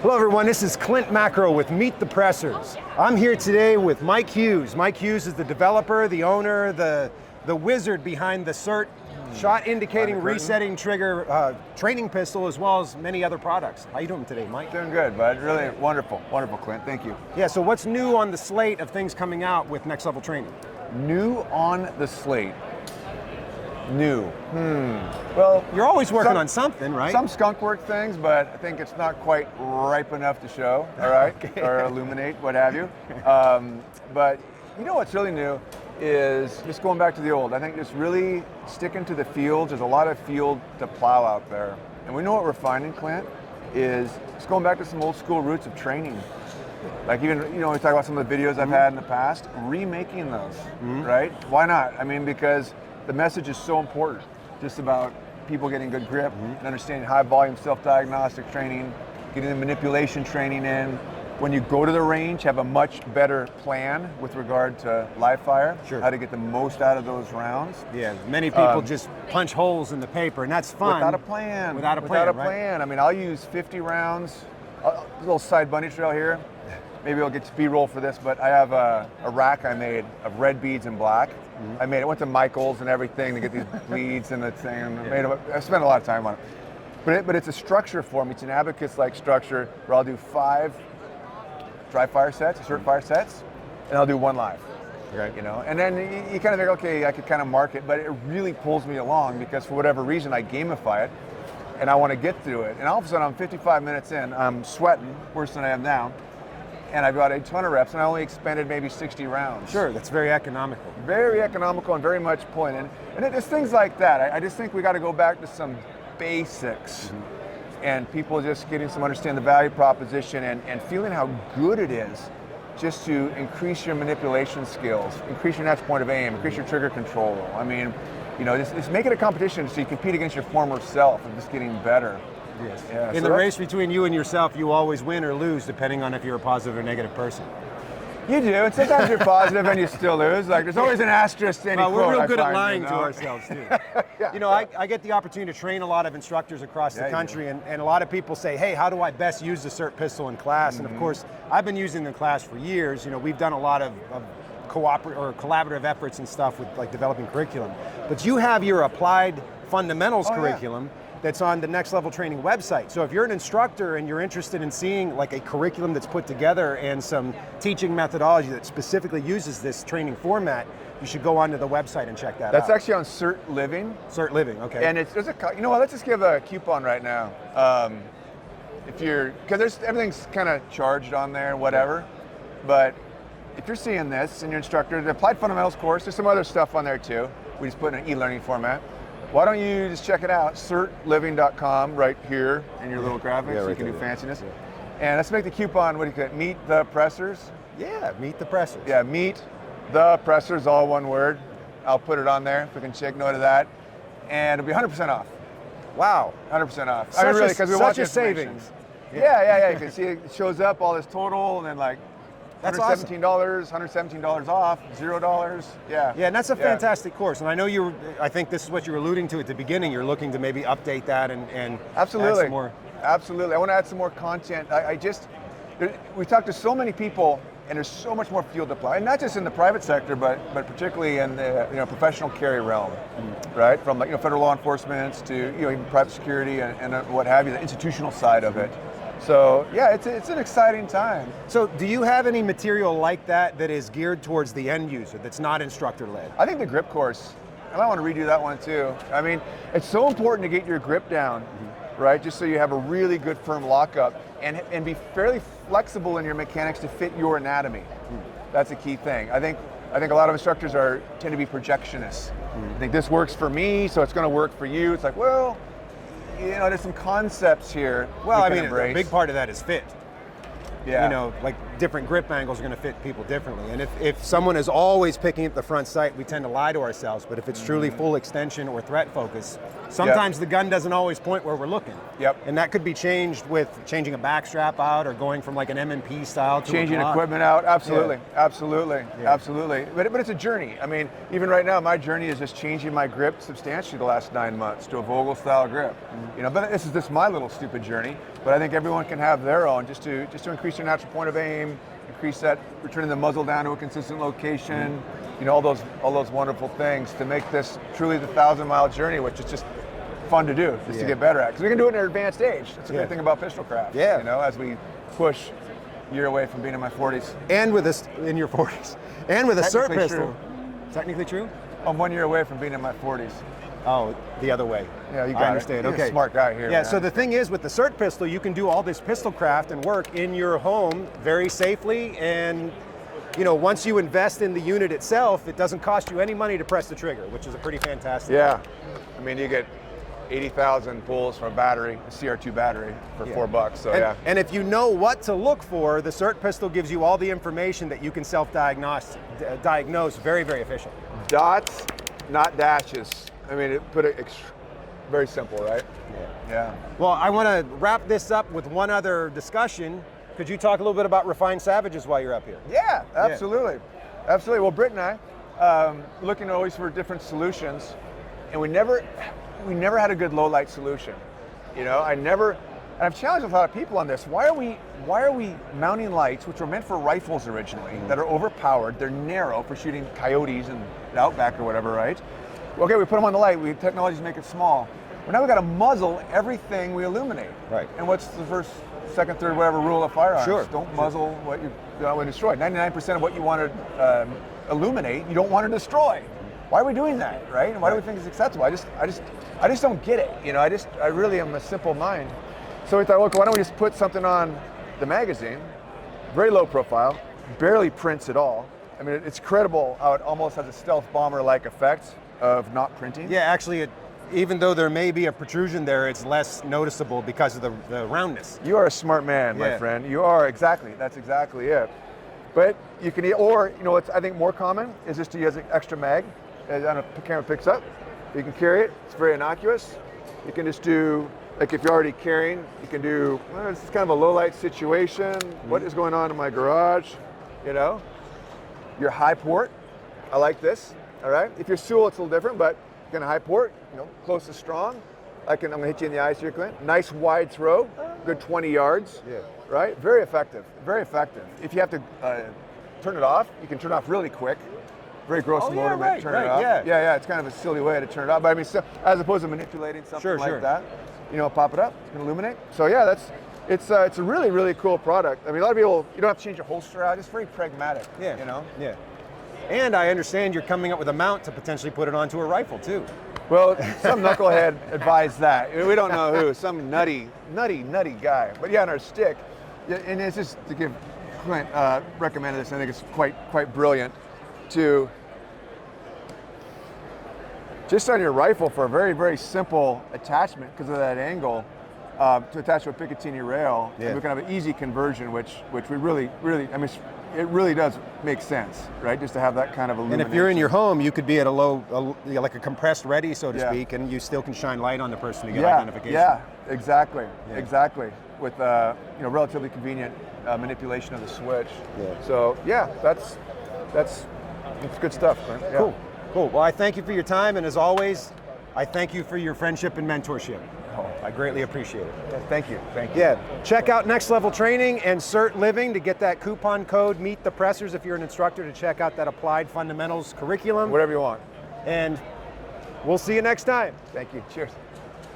Hello everyone, this is Klint Macro with Meet the Pressers. I'm here today with Mike Hughes. Mike Hughes is the developer, the owner, the wizard behind the CERT shot indicating resetting trigger training pistol, as well as many other products. How you doing today, Mike? Doing good, bud. Really wonderful, wonderful, Clint. Thank you. Yeah, so what's new on the slate of things coming out with Next Level Training? New on the slate. New. Well, you're always working on something, right? Some skunk work things, but I think it's not quite ripe enough to show, all right? Okay. Or illuminate, what have you. But you know what's really new is just going back to the old. I think just really sticking to the fields. There's a lot of field to plow out there. And we know what we're finding, Clint, is just going back to some old school roots of training. Like even, we talk about some of the videos I've had in the past, remaking those, right? Why not? I mean, because the message is so important, just about people getting good grip and understanding high volume self-diagnostic training, getting the manipulation training in. When you go to the range, have a much better plan with regard to live fire, how to get the most out of those rounds. Yeah, many people just punch holes in the paper, and that's fun. Without a plan. Without a plan, right? I mean, I'll use 50 rounds, a little side bunny trail here. Maybe I'll get to B-roll for this, but I have a rack I made of red beads and black. I went to Michael's and everything to get these beads and the thing. I spent a lot of time on it. But it's a structure for me. It's an abacus-like structure where I'll do 5 dry fire sets, CERT fire sets, and I'll do 1 live. Okay. And then you kind of think, okay, I could kind of mark it, but it really pulls me along because for whatever reason I gamify it and I want to get through it. And all of a sudden I'm 55 minutes in, I'm sweating worse than I am now. And I've got a ton of reps, and I only expended maybe 60 rounds. Sure, that's very economical. Very economical and very much point in. And it's things like that. I just think we got to go back to some basics and people just getting some understand the value proposition and feeling how good it is just to increase your manipulation skills, increase your next point of aim, increase your trigger control. I mean, just make it a competition so you compete against your former self and just getting better. Yes. Yeah, In the race between you and yourself, you always win or lose, depending on if you're a positive or negative person. You do, and sometimes you're positive and you still lose. Like there's always an asterisk to any quote. We're real good at find, lying to ourselves too. I get the opportunity to train a lot of instructors across the country, and a lot of people say, hey, how do I best use the CERT pistol in class? And of course, I've been using the class for years. We've done a lot of collaborative efforts and stuff with like developing curriculum. But you have your applied fundamentals curriculum that's on the Next Level Training website. So if you're an instructor and you're interested in seeing like a curriculum that's put together and some teaching methodology that specifically uses this training format, you should go onto the website and check that out. That's actually on CERT Living. CERT Living, okay. And let's just give a coupon right now. Because everything's kind of charged on there, whatever. But if you're seeing this and you're an instructor, the Applied Fundamentals course, there's some other stuff on there too. We just put in an e-learning format. Why don't you just check it out, certliving.com right here in your little graphics, so you can do fanciness. And let's make the coupon, Meet the Pressers? Yeah, Meet the Pressers. Yeah, Meet the Pressers, all one word. I'll put it on there if we can take note of that. And it'll be 100% off. Wow. 100% off. Because we want the savings. Yeah. You can see it shows up, all this total, and then like, that's $117, awesome. $117 off, $0. Yeah. Yeah, and that's a fantastic course. And I know I think this is what you were alluding to at the beginning. You're looking to maybe update that and absolutely. add some more. Absolutely. I want to add some more content. We talked to so many people, and there's so much more field to apply. And not just in the private sector, but particularly in the professional carry realm, right? From federal law enforcement to even private security and what have you, the institutional side of it. So yeah, it's an exciting time. So do you have any material like that is geared towards the end user, that's not instructor led? I think the grip course, I might want to redo that one too. I mean, it's so important to get your grip down, right? Just so you have a really good firm lockup and be fairly flexible in your mechanics to fit your anatomy. That's a key thing. I think a lot of instructors tend to be projectionists. I think this works for me, so it's going to work for you. It's like, well, there's some concepts here. Well, I mean, a big part of that is fit. Yeah. You know, like different grip angles are going to fit people differently. And if someone is always picking up the front sight, we tend to lie to ourselves. But if it's truly full extension or threat focus, sometimes the gun doesn't always point where we're looking. Yep. And that could be changed with changing a back strap out or going from like an M&P style to changing a Glock. equipment out. Absolutely, Yeah. absolutely, Yeah. absolutely. But it's a journey. I mean, even right now, my journey is just changing my grip substantially the last 9 months to a Vogel style grip. You know, but this is just my little stupid journey. But I think everyone can have their own, just to increase your natural point of aim, increase that, returning the muzzle down to a consistent location. You know, all those wonderful things to make this truly the 1,000-mile journey, which is just fun to do, just to get better at. Because we can do it in an advanced age. That's a great thing about pistol craft. Yeah. You know, as we push a year away from being in my 40s. And with this in your 40s. And with a SIRT Technically pistol. true. Technically true? I'm 1 year away from being in my 40s. Oh, the other way. Yeah, you got I understand. You're Okay. a smart guy here. Yeah, man. so the thing is with the SIRT pistol, you can do all this pistol craft and work in your home very safely, and you know, once you invest in the unit itself, it doesn't cost you any money to press the trigger, which is a pretty fantastic Yeah. I mean, you get 80,000 pulls from a battery, a CR2 battery for $4. So and if you know what to look for, the SIRT pistol gives you all the information that you can diagnose very, very efficiently. Dots, not dashes. I mean, put it very simple, right? Yeah. Well, I want to wrap this up with one other discussion. Could you talk a little bit about Refined Savages while you're up here? Yeah, absolutely. Absolutely. Well, Britt and I, looking always for different solutions, and we never had a good low light solution. You know, and I've challenged a lot of people on this. Why are we mounting lights, which were meant for rifles originally, that are overpowered, they're narrow for shooting coyotes and outback or whatever, right? Okay, we put them on the light, technologies make it small. But now we've got to muzzle everything we illuminate. Right. And what's the first, second, third, whatever rule of firearms? Sure. Don't muzzle what you want to destroy. 99% of what you want to illuminate, you don't want to destroy. Why are we doing that, right? And why do we think it's acceptable? I just don't get it. You know, I really am a simple mind. So we thought, look, why don't we just put something on the magazine, very low profile, barely prints at all. I mean, it's credible how it almost has a stealth bomber-like effect of not printing. Yeah, actually, even though there may be a protrusion there, it's less noticeable because of the roundness. You are a smart man, my friend. You are, exactly. That's exactly it. But you can, or, you know, what's I think more common is just to use an extra mag. As on a camera picks up, you can carry it. It's very innocuous. You can just do, like if you're already carrying, you can do, well, this is kind of a low light situation. What is going on in my garage? You know, your high port. I like this. All right. If you're Sewell, it's a little different, but you can high port. You know, close to strong. I'm gonna hit you in the eyes here, Klint. Nice wide throw, good 20 yards. Yeah. Right. Very effective. Very effective. If you have to turn it off, you can turn it off really quick. Very gross motor, turn it off. Yeah. It's kind of a silly way to turn it off, but I mean, so, as opposed to manipulating something like that, you know, pop it up, it's gonna illuminate. So yeah, it's a really, really cool product. I mean, a lot of people, you don't have to change your holster out. It's very pragmatic. Yeah. You know. Yeah. And I understand you're coming up with a mount to potentially put it onto a rifle too. Well, some knucklehead advised that. We don't know who. Some nutty guy. But yeah, on our stick, and it's just to give Klint recommended this. I think it's quite brilliant to. Just on your rifle for a very, very simple attachment because of that angle to attach to a Picatinny rail, we can have an easy conversion, which we really, I mean, it really does make sense, right? Just to have that kind of illumination. And if you're in your home, you could be at a low, like a compressed ready, so to speak, and you still can shine light on the person to get identification. Yeah, exactly. With you know, relatively convenient manipulation of the switch. Yeah. So yeah, that's good stuff, right? Yeah. Cool. Well, I thank you for your time, and as always, I thank you for your friendship and mentorship. I greatly appreciate it. Yeah, thank you. Yeah, check out Next Level Training and SIRT Living to get that coupon code Meet the Pressers if you're an instructor, to check out that Applied Fundamentals curriculum. Whatever you want. And we'll see you next time. Thank you. Cheers.